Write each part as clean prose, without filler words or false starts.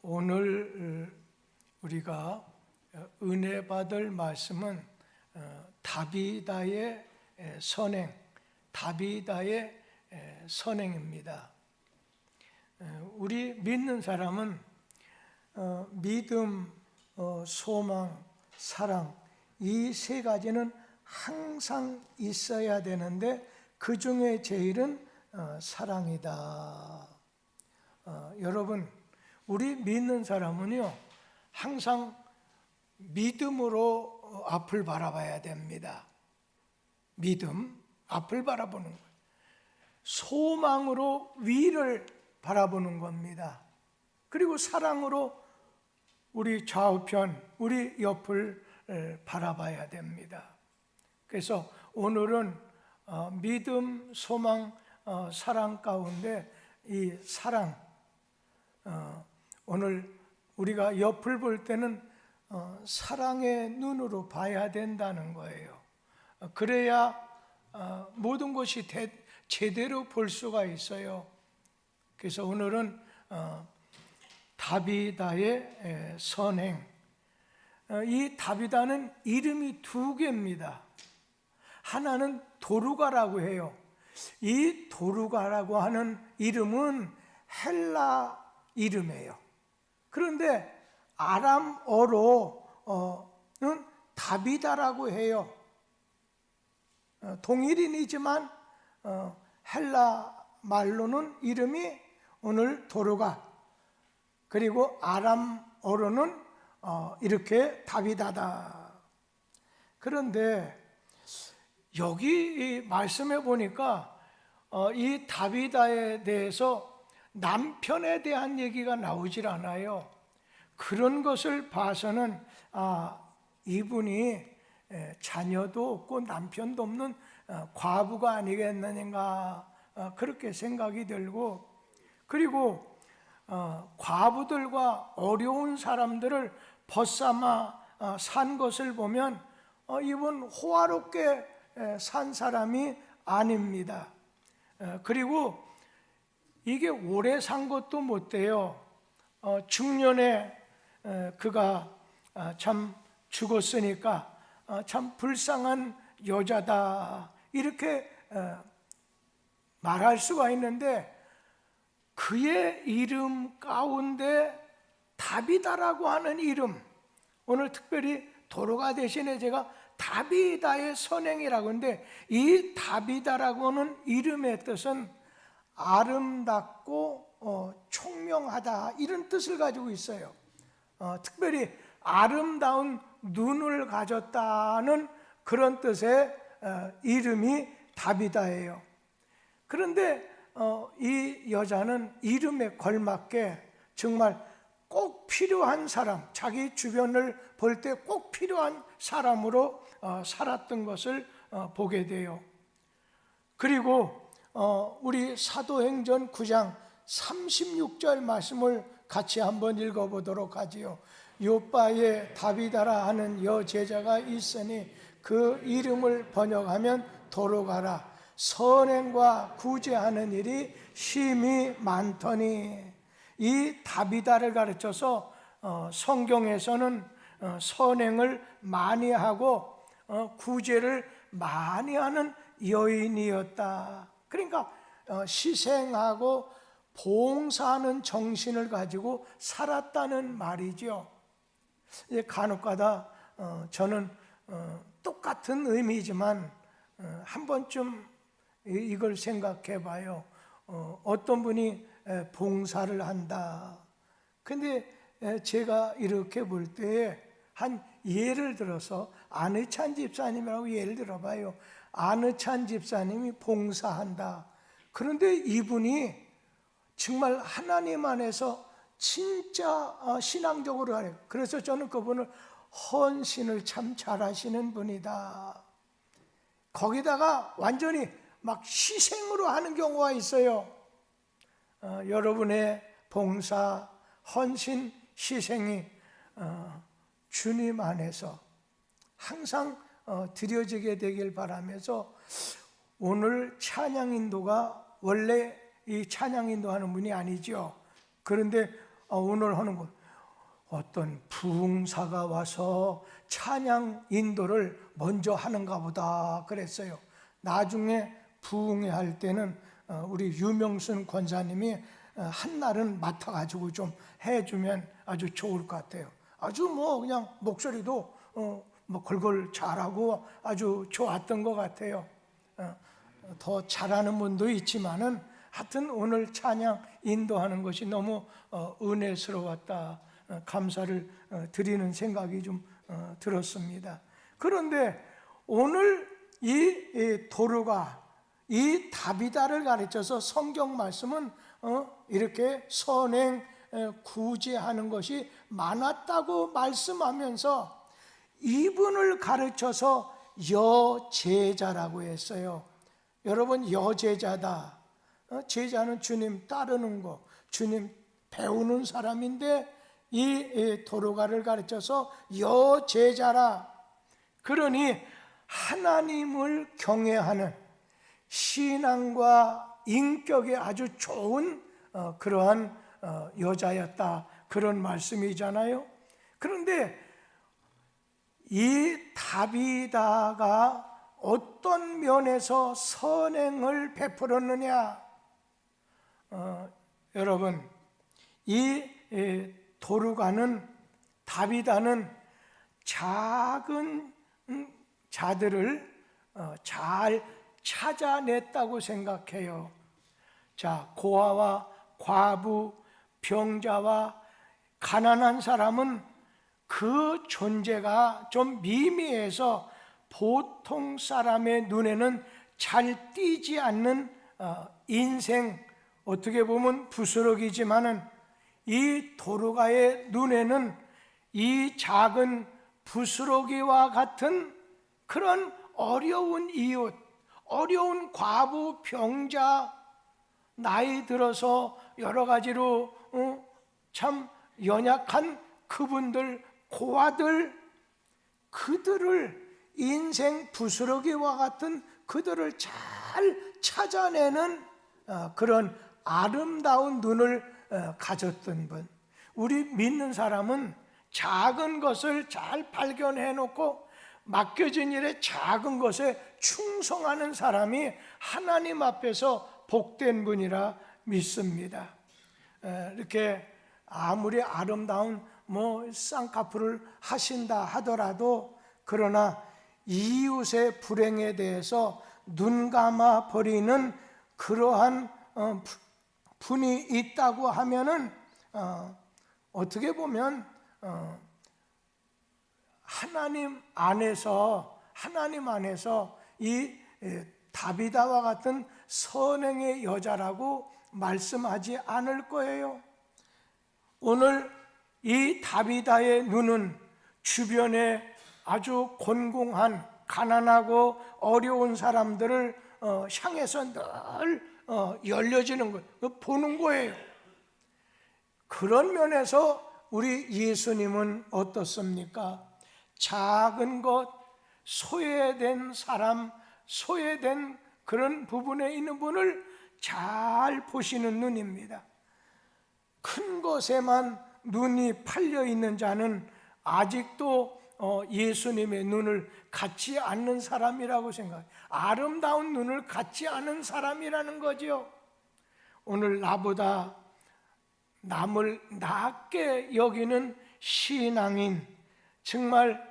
오늘 우리가 은혜 받을 말씀은 다비다의 선행입니다. 우리 믿는 사람은 믿음, 소망, 사랑, 이 세 가지는 항상 있어야 되는데 그 중에 제일은 사랑이다. 여러분, 우리 믿는 사람은요, 항상 믿음으로 앞을 바라봐야 됩니다. 믿음, 앞을 바라보는 거예요. 소망으로 위를 바라보는 겁니다. 그리고 사랑으로 우리 좌우편, 우리 옆을 바라봐야 됩니다. 그래서 오늘은 믿음, 소망, 사랑 가운데 이 사랑, 오늘 우리가 옆을 볼 때는 사랑의 눈으로 봐야 된다는 거예요. 그래야 모든 것이 제대로 볼 수가 있어요. 그래서 오늘은 다비다의 선행. 이 다비다는 이름이 두 개입니다. 하나는 도루가라고 해요. 이 도루가라고 하는 이름은 헬라 이름이에요. 그런데 아람어로는 다비다라고 해요. 동일인이지만 헬라 말로는 이름이 오늘 도루가, 그리고 아람어로는 이렇게 다비다다. 그런데 여기 말씀해 보니까 이 다비다에 대해서 남편에 대한 얘기가 나오질 않아요. 그런 것을 봐서는 이분이 자녀도 없고 남편도 없는 과부가 아니겠느냐, 그렇게 생각이 들고, 그리고 과부들과 어려운 사람들을 벗삼아 산 것을 보면 이분 호화롭게 산 사람이 아닙니다. 그리고 이게 오래 산 것도 못 돼요. 중년에 그가 참 죽었으니까 참 불쌍한 여자다, 이렇게 말할 수가 있는데, 그의 이름 가운데 다비다라고 하는 이름, 오늘 특별히 도루가 대신에 제가 다비다의 선행이라고 하는데, 이 다비다라고 하는 이름의 뜻은 아름답고 총명하다, 이런 뜻을 가지고 있어요. 특별히 아름다운 눈을 가졌다는 그런 뜻의 이름이 다비다예요. 그런데 이 여자는 이름에 걸맞게 정말 꼭 필요한 사람, 자기 주변을 볼 때 꼭 필요한 사람으로 살았던 것을 보게 돼요. 그리고 우리 사도행전 9장 36절 말씀을 같이 한번 읽어보도록 하지요. 요바에 다비다라 하는 여제자가 있으니 그 이름을 번역하면 도루가라. 선행과 구제하는 일이 심히 많더니. 이 다비다를 가르쳐서 성경에서는 선행을 많이 하고 구제를 많이 하는 여인이었다. 그러니까 희생하고 봉사하는 정신을 가지고 살았다는 말이죠. 간혹가다 저는 똑같은 의미지만 한 번쯤 이걸 생각해 봐요. 어떤 분이 봉사를 한다. 근데 제가 이렇게 볼 때에 한 예를 들어서 안의찬 집사님이라고 예를 들어봐요. 안의찬 집사님이 봉사한다. 그런데 이분이 정말 하나님 안에서 진짜 신앙적으로 하래요. 그래서 저는 그분을 헌신을 참 잘하시는 분이다. 거기다가 완전히 막 희생으로 하는 경우가 있어요. 여러분의 봉사, 헌신, 희생이 주님 안에서 항상 드려지게 되길 바라면서, 오늘 찬양 인도가 원래 이 찬양 인도하는 분이 아니죠. 그런데 오늘 하는 것, 어떤 부흥사가 와서 찬양 인도를 먼저 하는가 보다 그랬어요. 나중에 부흥회 할 때는 우리 유명순 권사님이 한 날은 맡아가지고 좀 해주면 아주 좋을 것 같아요. 아주 그냥 목소리도 걸걸 잘하고 아주 좋았던 것 같아요. 더 잘하는 분도 있지만은 하여튼 오늘 찬양 인도하는 것이 너무 은혜스러웠다, 감사를 드리는 생각이 좀 들었습니다. 그런데 오늘 이 도르가 이 다비다를 가르쳐서 성경 말씀은 이렇게 선행 구제하는 것이 많았다고 말씀하면서 이분을 가르쳐서 여제자라고 했어요. 여러분, 여제자다. 제자는 주님 따르는 거, 주님 배우는 사람인데 이 도르가를 가르쳐서 여제자라. 그러니 하나님을 경외하는 신앙과 인격이 아주 좋은 그러한 여자였다, 그런 말씀이잖아요. 그런데 이 다비다가 어떤 면에서 선행을 베풀었느냐? 여러분, 이 도르가는, 다비다는 작은 자들을 잘 찾아냈다고 생각해요. 자, 고아와 과부, 병자와 가난한 사람은 그 존재가 좀 미미해서 보통 사람의 눈에는 잘 띄지 않는 인생, 어떻게 보면 부스러기지만은 이 도르가의 눈에는 이 작은 부스러기와 같은 그런 어려운 이웃, 어려운 과부, 병자, 나이 들어서 여러 가지로 참 연약한 그분들, 고아들, 그들을, 인생 부스러기와 같은 그들을 잘 찾아내는 그런 아름다운 눈을 가졌던 분. 우리 믿는 사람은 작은 것을 잘 발견해 놓고 맡겨진 일에 작은 것에 충성하는 사람이 하나님 앞에서 복된 분이라 믿습니다. 이렇게 아무리 아름다운 쌍꺼풀을 하신다 하더라도, 그러나 이웃의 불행에 대해서 눈 감아 버리는 그러한 분이 있다고 하면은 어떻게 보면 하나님 안에서 이 다비다와 같은 선행의 여자라고 말씀하지 않을 거예요. 오늘 이 다비다의 눈은 주변에 아주 곤궁한, 가난하고 어려운 사람들을 향해서 늘 열려지는 거예요. 보는 거예요. 그런 면에서 우리 예수님은 어떻습니까? 작은 것, 소외된 사람, 소외된 그런 부분에 있는 분을 잘 보시는 눈입니다. 큰 것에만 눈이 팔려 있는 자는 아직도 예수님의 눈을 갖지 않는 사람이라고 생각해요. 아름다운 눈을 갖지 않은 사람이라는 거죠. 오늘 나보다 남을 낮게 여기는 신앙인, 정말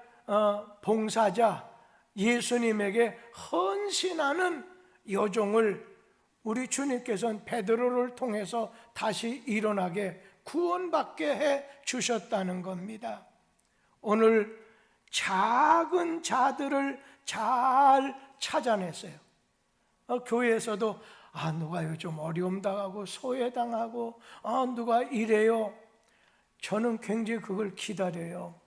봉사자, 예수님에게 헌신하는 여종을 우리 주님께서는 베드로를 통해서 다시 일어나게, 구원받게 해 주셨다는 겁니다. 오늘 작은 자들을 잘 찾아냈어요. 교회에서도 누가 요즘 어려움 당하고 소외당하고 누가 이래요. 저는 굉장히 그걸 기다려요.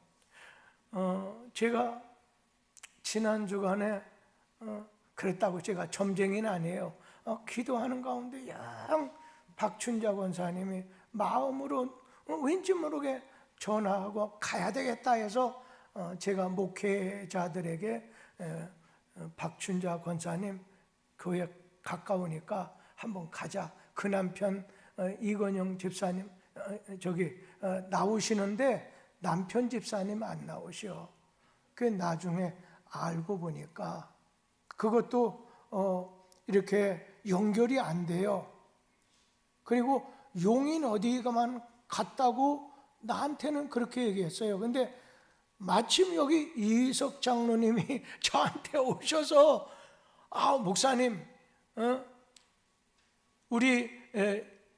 제가 지난 주간에 그랬다고 제가 점쟁이는 아니에요. 기도하는 가운데 박춘자 권사님이 마음으로 왠지 모르게 전화하고 가야 되겠다 해서 제가 목회자들에게 박춘자 권사님 교회 가까우니까 한번 가자. 그 남편 이건영 집사님 나오시는데 남편 집사님 안 나오셔. 그 나중에 알고 보니까 그것도 이렇게 연결이 안 돼요. 그리고 용인 어디가만 갔다고 나한테는 그렇게 얘기했어요. 근데 마침 여기 이석 장로님이 저한테 오셔서 목사님, 우리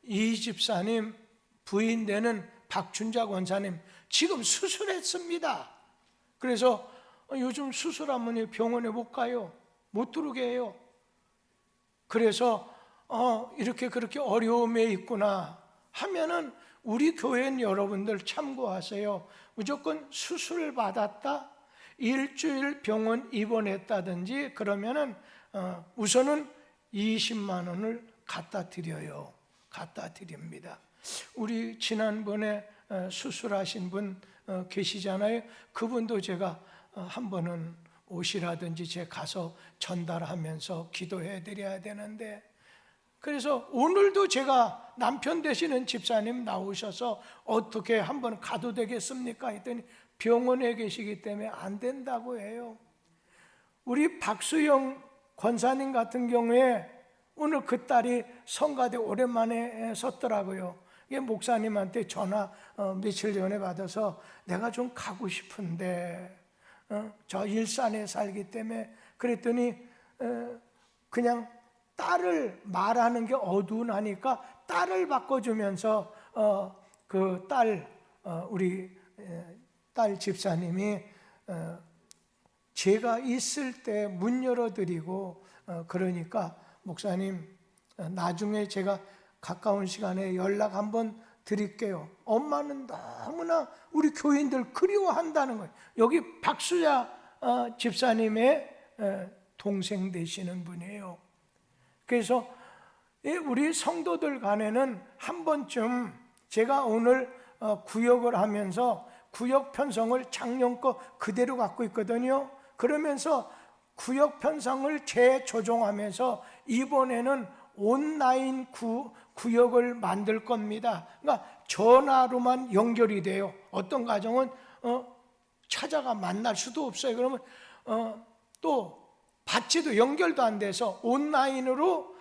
이 집사님 부인 되는 박춘자 권사님 지금 수술했습니다. 그래서 요즘 수술하면 병원에 못 가요. 못 들어오게 해요. 그래서 이렇게 그렇게 어려움에 있구나 하면은 우리 교회는 여러분들 참고하세요. 무조건 수술 받았다, 일주일 병원 입원했다든지 그러면은 우선은 20만 원을 갖다 드려요. 갖다 드립니다. 우리 지난번에 수술하신 분 계시잖아요. 그분도 제가 한 번은 옷이라든지 제가 가서 전달하면서 기도해 드려야 되는데, 그래서 오늘도 제가 남편 되시는 집사님 나오셔서 어떻게 한번 가도 되겠습니까? 했더니 병원에 계시기 때문에 안 된다고 해요. 우리 박수영 권사님 같은 경우에 오늘 그 딸이 성가대 오랜만에 섰더라고요. 이게 목사님한테 전화 며칠 전에 받아서 내가 좀 가고 싶은데 저 일산에 살기 때문에, 그랬더니 그냥 딸을 말하는 게 어두운하니까 딸을 바꿔주면서 그 딸 우리 딸 집사님이 제가 있을 때 문 열어드리고 그러니까 목사님 나중에 제가 가까운 시간에 연락 한번 드릴게요. 엄마는 너무나 우리 교인들 그리워한다는 거예요. 여기 박수자 집사님의 동생 되시는 분이에요. 그래서 우리 성도들 간에는 한 번쯤, 제가 오늘 구역을 하면서 구역 편성을 작년 거 그대로 갖고 있거든요. 그러면서 구역 편성을 재조정하면서 이번에는 온라인 구역을 만들 겁니다. 그러니까 전화로만 연결이 돼요. 어떤 가정은 찾아가 만날 수도 없어요. 그러면 또 받지도 연결도 안 돼서 온라인으로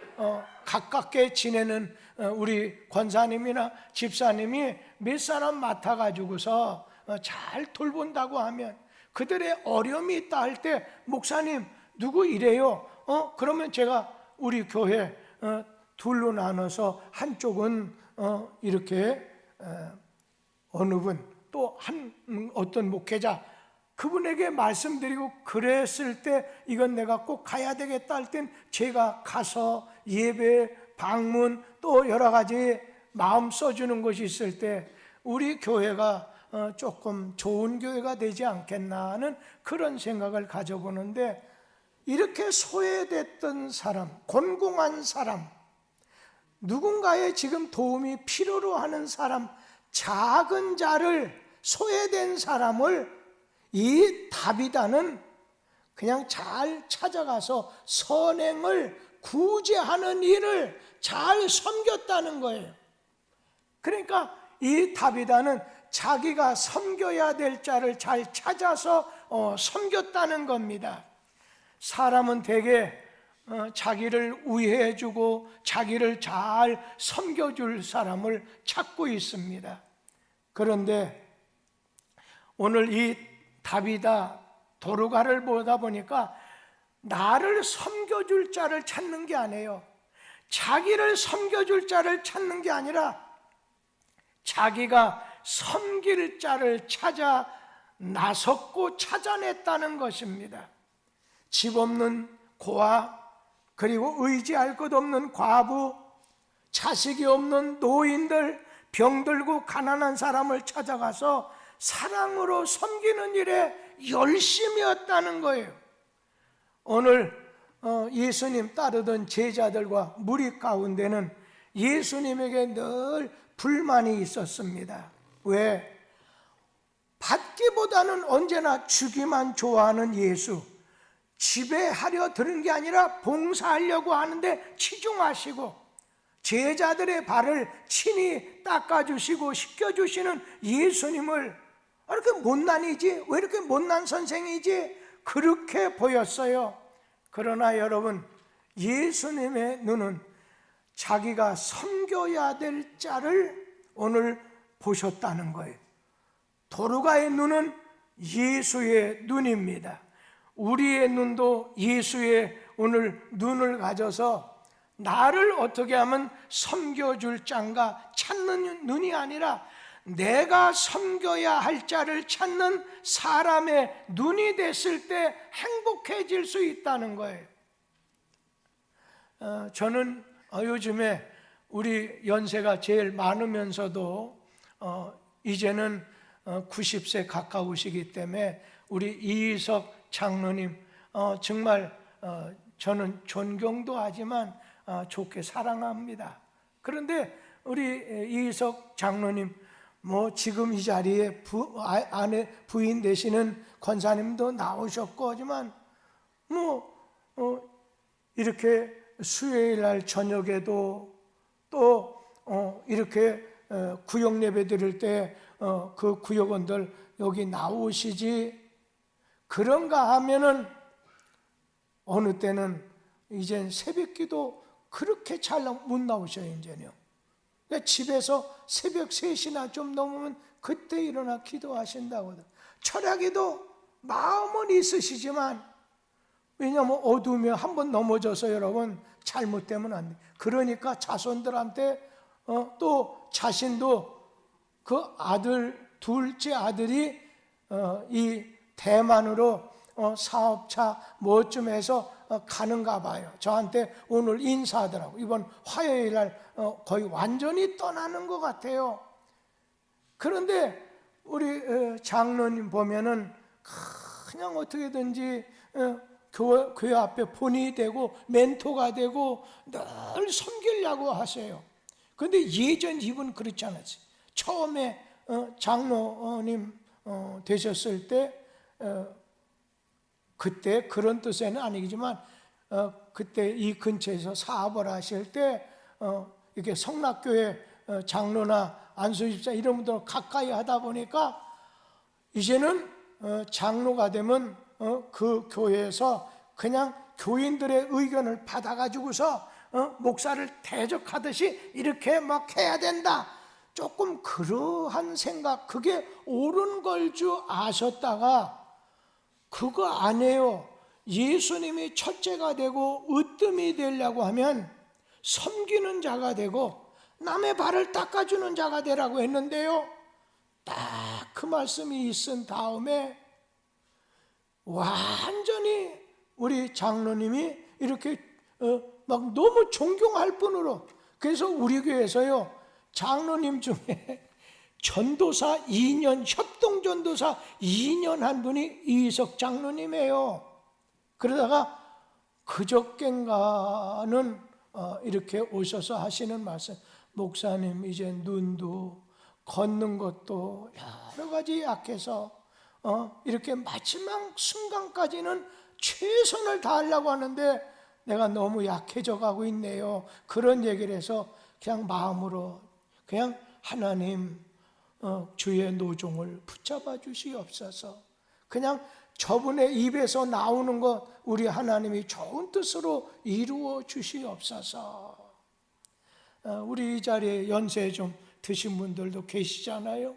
가깝게 지내는 우리 권사님이나 집사님이 몇 사람 맡아가지고서 잘 돌본다고 하면, 그들의 어려움이 있다 할 때 목사님 누구 이래요? 그러면 제가 우리 교회 둘로 나눠서 한쪽은 이렇게 어느 분, 또 어떤 목회자 그분에게 말씀드리고, 그랬을 때 이건 내가 꼭 가야 되겠다 할 땐 제가 가서 예배, 방문, 또 여러 가지 마음 써주는 것이 있을 때 우리 교회가 조금 좋은 교회가 되지 않겠나 하는 그런 생각을 가져보는데, 이렇게 소외됐던 사람, 곤궁한 사람, 누군가의 지금 도움이 필요로 하는 사람, 작은 자를, 소외된 사람을 이 다비다는 그냥 잘 찾아가서 선행을 구제하는 일을 잘 섬겼다는 거예요. 그러니까 이 다비다는 자기가 섬겨야 될 자를 잘 찾아서 섬겼다는 겁니다. 사람은 대개 자기를 우애해주고 자기를 잘 섬겨줄 사람을 찾고 있습니다. 그런데 오늘 이 다비다 도르가를 보다 보니까 나를 섬겨줄 자를 찾는 게 아니에요. 자기를 섬겨줄 자를 찾는 게 아니라 자기가 섬길 자를 찾아 나섰고 찾아냈다는 것입니다. 집 없는 고아, 그리고 의지할 것 없는 과부, 자식이 없는 노인들, 병들고 가난한 사람을 찾아가서 사랑으로 섬기는 일에 열심이었다는 거예요. 오늘 예수님 따르던 제자들과 무리 가운데는 예수님에게 늘 불만이 있었습니다. 왜? 받기보다는 언제나 주기만 좋아하는 예수, 지배하려 들은 게 아니라 봉사하려고 하는데 치중하시고, 제자들의 발을 친히 닦아주시고 씻겨주시는 예수님을 이렇게 못난이지, 왜 이렇게 못난 선생이지, 그렇게 보였어요. 그러나 여러분, 예수님의 눈은 자기가 섬겨야 될 자를 오늘 보셨다는 거예요. 도르가의 눈은 예수의 눈입니다. 우리의 눈도 예수의 오늘 눈을 가져서 나를 어떻게 하면 섬겨줄 자인가 찾는 눈이 아니라 내가 섬겨야 할 자를 찾는 사람의 눈이 됐을 때 행복해질 수 있다는 거예요. 저는 요즘에 우리 연세가 제일 많으면서도 이제는 90세 가까우시기 때문에 우리 이희석 장로님 정말 저는 존경도 하지만 좋게 사랑합니다. 그런데 우리 이희석 장로님 지금 이 자리에 아내 부인 되시는 권사님도 나오셨고 하지만 이렇게 수요일 날 저녁에도 또 이렇게 구역 예배 드릴 때 그 구역원들 여기 나오시지, 그런가 하면은 어느 때는 이젠 새벽기도 그렇게 잘 못 나오셔요. 이제는요. 그러니까 집에서 새벽 3시나 좀 넘으면 그때 일어나 기도하신다고. 철학에도 마음은 있으시지만, 왜냐하면 어두우면 한번 넘어져서 여러분 잘못되면 안 돼. 그러니까 자손들한테 또 자신도 그 둘째 아들이 이 대만으로 사업차 뭐쯤 해서 가는가 봐요. 저한테 오늘 인사하더라고. 이번 화요일 날 거의 완전히 떠나는 것 같아요. 그런데 우리 장로님 보면은 그냥 어떻게든지 교회 앞에 본이 되고 멘토가 되고 늘 섬기려고 하세요. 그런데 예전 이분 그렇지 않았어요. 처음에 장로님 되셨을 때 그때 그런 뜻에는 아니지만 그때 이 근처에서 사업을 하실 때 이렇게 성락교회 장로나 안수집사 이런 분들 가까이 하다 보니까 이제는 장로가 되면 그 교회에서 그냥 교인들의 의견을 받아가지고서 목사를 대적하듯이 이렇게 막 해야 된다, 조금 그러한 생각, 그게 옳은 걸 줄 아셨다가 그거 아니에요. 예수님이 첫째가 되고 으뜸이 되려고 하면 섬기는 자가 되고 남의 발을 닦아주는 자가 되라고 했는데요, 딱 그 말씀이 있은 다음에 완전히 우리 장로님이 이렇게 막 너무 존경할 뿐으로, 그래서 우리 교회에서요 장로님 중에 전도사 2년, 협동전도사 2년 한 분이 이희석 장로님이에요. 그러다가 그저껜가는 이렇게 오셔서 하시는 말씀, 목사님 이제 눈도 걷는 것도 여러 가지 약해서 이렇게 마지막 순간까지는 최선을 다하려고 하는데 내가 너무 약해져 가고 있네요. 그런 얘기를 해서 그냥 마음으로 그냥 하나님 주의 노종을 붙잡아 주시옵소서, 그냥 저분의 입에서 나오는 것 우리 하나님이 좋은 뜻으로 이루어 주시옵소서. 우리 이 자리에 연세 좀 드신 분들도 계시잖아요.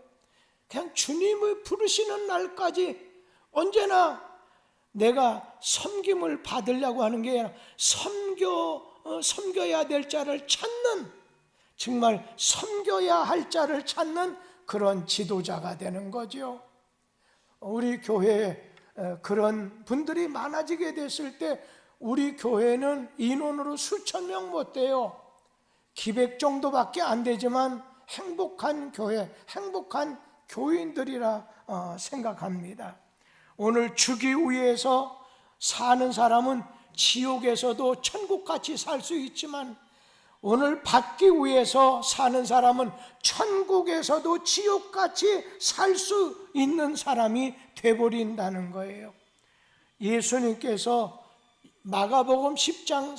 그냥 주님을 부르시는 날까지 언제나 내가 섬김을 받으려고 하는 게 아니라 섬겨야 될 자를 찾는, 정말 섬겨야 할 자를 찾는 그런 지도자가 되는 거죠. 우리 교회에 그런 분들이 많아지게 됐을 때 우리 교회는 인원으로 수천 명 못 돼요. 기백 정도밖에 안 되지만 행복한 교회, 행복한 교인들이라 생각합니다. 오늘 주기 위해서 사는 사람은 지옥에서도 천국같이 살 수 있지만 오늘 받기 위해서 사는 사람은 천국에서도 지옥같이 살 수 있는 사람이 되어버린다는 거예요. 예수님께서 마가복음 10장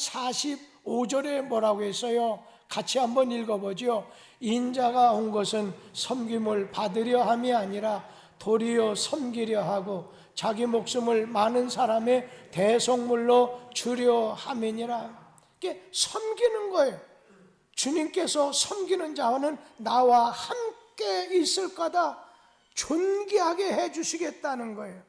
45절에 뭐라고 했어요? 같이 한번 읽어보죠. 인자가 온 것은 섬김을 받으려 함이 아니라 도리어 섬기려 하고 자기 목숨을 많은 사람의 대속물로 주려 함이니라. 이게 섬기는 거예요. 주님께서 섬기는 자와는 나와 함께 있을 거다, 존귀하게 해주시겠다는 거예요.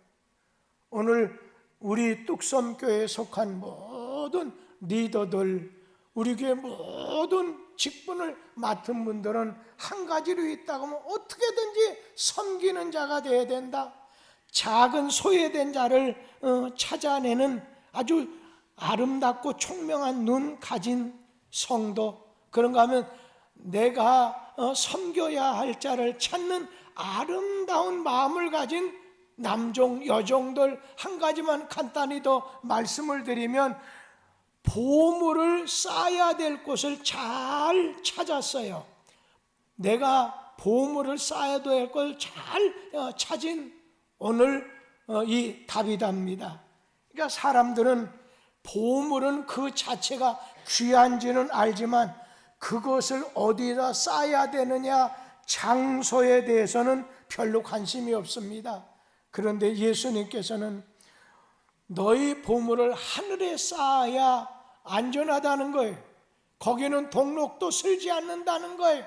오늘 우리 뚝섬교회에 속한 모든 리더들, 우리 교회 모든 직분을 맡은 분들은 한 가지로 있다고 하면 어떻게든지 섬기는 자가 되어야 된다. 작은 소외된 자를 찾아내는 아주 아름답고 총명한 눈 가진 성도, 그런가 하면 내가 섬겨야 할 자를 찾는 아름다운 마음을 가진 남종, 여종들, 한 가지만 간단히 더 말씀을 드리면 보물을 쌓아야 될 곳을 잘 찾았어요. 내가 보물을 쌓아야 될 걸 잘 찾은 오늘 이 다비다입니다. 그러니까 사람들은 보물은 그 자체가 귀한지는 알지만 그것을 어디다 쌓아야 되느냐, 장소에 대해서는 별로 관심이 없습니다. 그런데 예수님께서는 너희 보물을 하늘에 쌓아야 안전하다는 거예요. 거기는 동록도 쓸지 않는다는 거예요.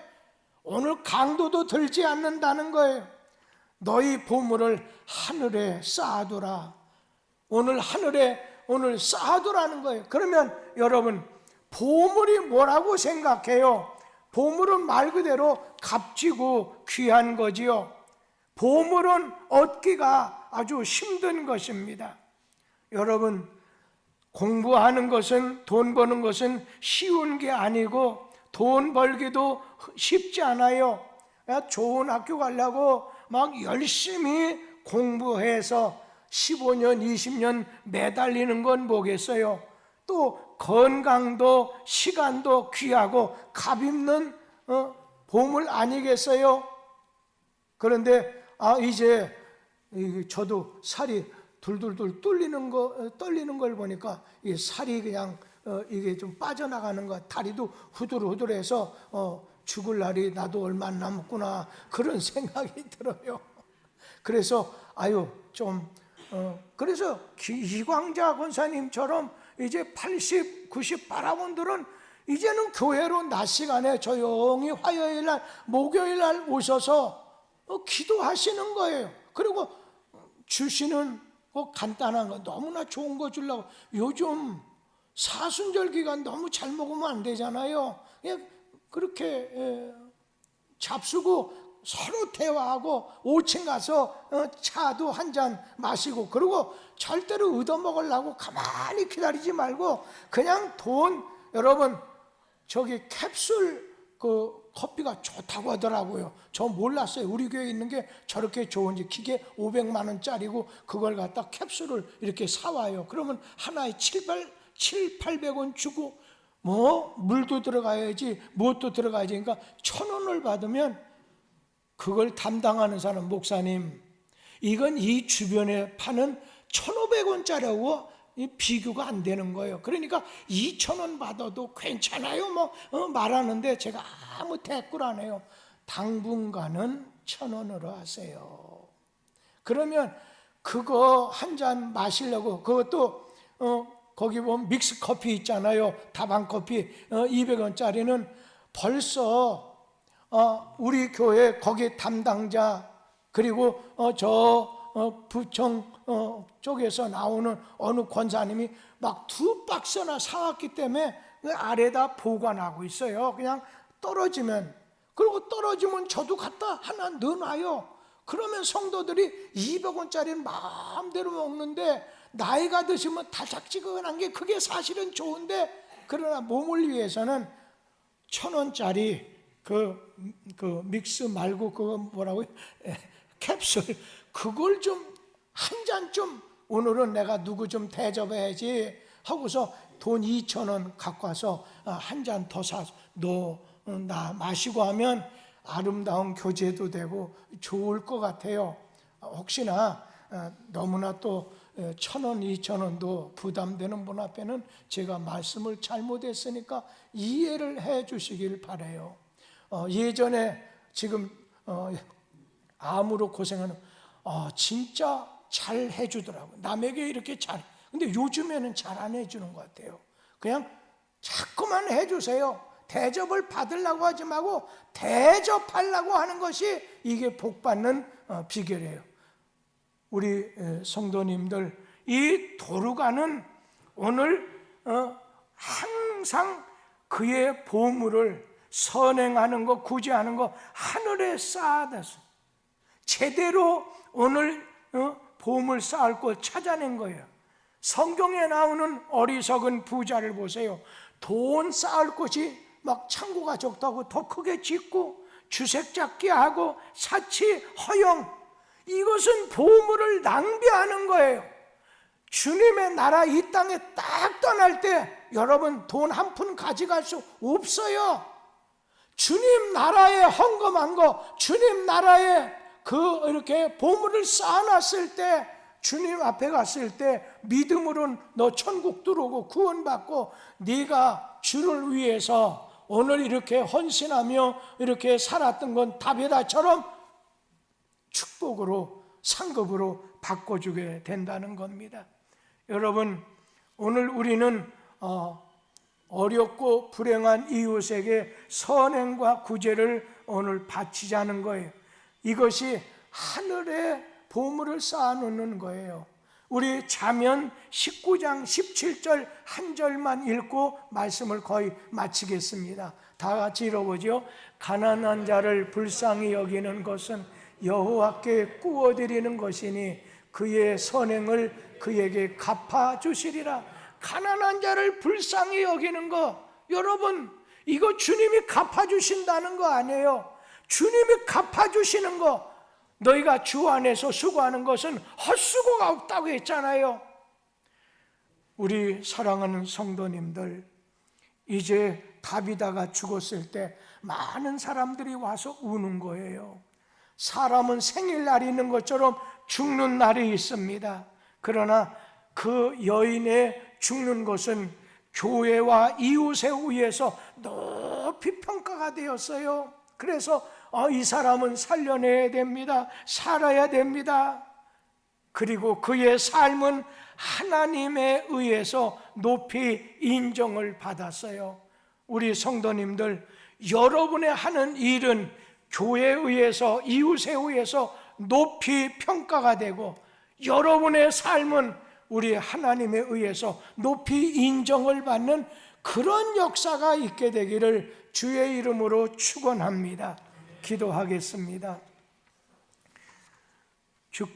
오늘 강도도 들지 않는다는 거예요. 너희 보물을 하늘에 쌓아두라. 오늘 하늘에 쌓아두라는 거예요. 그러면 여러분, 보물이 뭐라고 생각해요? 보물은 말 그대로 값지고 귀한 거지요. 보물은 얻기가 아주 힘든 것입니다. 여러분, 공부하는 것은, 돈 버는 것은 쉬운 게 아니고 돈 벌기도 쉽지 않아요. 좋은 학교 가려고 막 열심히 공부해서 15년, 20년 매달리는 건 뭐겠어요? 또 건강도 시간도 귀하고 값있는 보물 아니겠어요? 그런데 이제 저도 살이 둘둘둘 떨리는 걸 보니까 이 살이 그냥 이게 좀 빠져나가는 것, 다리도 후들후들해서 죽을 날이 나도 얼마 안 남았구나, 그런 생각이 들어요. 그래서 그래서 이광자 권사님처럼 이제 80, 90 바라본들은 이제는 교회로 낮 시간에 조용히 화요일날, 목요일날 오셔서 기도하시는 거예요. 그리고 주시는 간단한 거, 너무나 좋은 거 주려고. 요즘 사순절 기간 너무 잘 먹으면 안 되잖아요. 그렇게 잡수고 서로 대화하고 5층 가서 차도 한 잔 마시고, 그리고 절대로 얻어먹으려고 가만히 기다리지 말고 그냥 여러분 저기 캡슐 커피가 좋다고 하더라고요. 저 몰랐어요. 우리 교회에 있는 게 저렇게 좋은지. 기계 500만 원짜리고 그걸 갖다 캡슐을 이렇게 사와요. 그러면 하나에 700-800원 주고 물도 들어가야지 무엇도 들어가야지. 그러니까 1,000원을 받으면 그걸 담당하는 사람, 목사님, 이건 이 주변에 파는 1,500원짜리하고 비교가 안 되는 거예요. 그러니까 2,000원 받아도 괜찮아요 말하는데 제가 아무 대꾸를 안 해요. 당분간은 1,000원으로 하세요. 그러면 그거 한 잔 마시려고, 그것도 거기 보면 믹스 커피 있잖아요. 다방 커피 200원짜리는 벌써 우리 교회 거기 담당자, 그리고 부청 쪽에서 나오는 어느 권사님이 막 2박스나 사왔기 때문에 그 아래다 보관하고 있어요. 그냥 떨어지면, 그리고 떨어지면 저도 갖다 하나 넣어놔요. 그러면 성도들이 200원짜리는 마음대로 먹는데 나이가 드시면 달짝지근한 게 그게 사실은 좋은데, 그러나 몸을 위해서는 1,000원짜리 그 믹스 말고 그거 뭐라고요? 캡슐, 그걸 좀 한 잔 좀 오늘은 내가 누구 좀 대접해야지 하고서 돈 2,000원 갖고 와서 한 잔 더 사서 나 마시고 하면 아름다운 교제도 되고 좋을 것 같아요. 혹시나 너무나 또 1,000원, 2,000원도 부담되는 분 앞에는 제가 말씀을 잘못했으니까 이해를 해 주시길 바라요. 예전에 지금 암으로 고생하는 진짜 잘 해주더라고요. 남에게 이렇게 잘. 근데 요즘에는 잘 안 해주는 것 같아요. 그냥 자꾸만 해주세요. 대접을 받으려고 하지 말고 대접하려고 하는 것이 이게 복받는 비결이에요. 우리 성도님들, 이 도루가는 오늘 항상 그의 보물을 선행하는 것, 구제하는 것 하늘에 쌓아놨어요. 제대로 오늘 보물 쌓을 걸 찾아낸 거예요. 성경에 나오는 어리석은 부자를 보세요. 돈 쌓을 곳이 막 창고가 적다고 더 크게 짓고 주색 잡기 하고 사치 허영, 이것은 보물을 낭비하는 거예요. 주님의 나라 이 땅에 딱 떠날 때 여러분 돈 한 푼 가져갈 수 없어요. 주님 나라에 헌금한 거, 주님 나라에 이렇게 보물을 쌓아놨을 때, 주님 앞에 갔을 때 믿음으로는 너 천국 들어오고 구원받고 네가 주를 위해서 오늘 이렇게 헌신하며 이렇게 살았던 건 다베다처럼 축복으로 상급으로 바꿔주게 된다는 겁니다. 여러분, 오늘 우리는 어렵고 불행한 이웃에게 선행과 구제를 오늘 바치자는 거예요. 이것이 하늘에 보물을 쌓아놓는 거예요. 우리 잠언 19장 17절 한 절만 읽고 말씀을 거의 마치겠습니다. 다 같이 읽어보죠. 가난한 자를 불쌍히 여기는 것은 여호와께 구워드리는 것이니 그의 선행을 그에게 갚아주시리라. 가난한 자를 불쌍히 여기는 거, 여러분 이거 주님이 갚아주신다는 거 아니에요. 주님이 갚아주시는 거, 너희가 주 안에서 수고하는 것은 헛수고가 없다고 했잖아요. 우리 사랑하는 성도님들, 이제 다비다가 죽었을 때 많은 사람들이 와서 우는 거예요. 사람은 생일날이 있는 것처럼 죽는 날이 있습니다. 그러나 그 여인의 죽는 것은 교회와 이웃에 의해서 높이 평가가 되었어요. 그래서 이 사람은 살려내야 됩니다. 살아야 됩니다. 그리고 그의 삶은 하나님에 의해서 높이 인정을 받았어요. 우리 성도님들, 여러분의 하는 일은 교회에 의해서, 이웃에 의해서 높이 평가가 되고, 여러분의 삶은 우리 하나님에 의해서 높이 인정을 받는 그런 역사가 있게 되기를 주의 이름으로 축원합니다. 기도하겠습니다.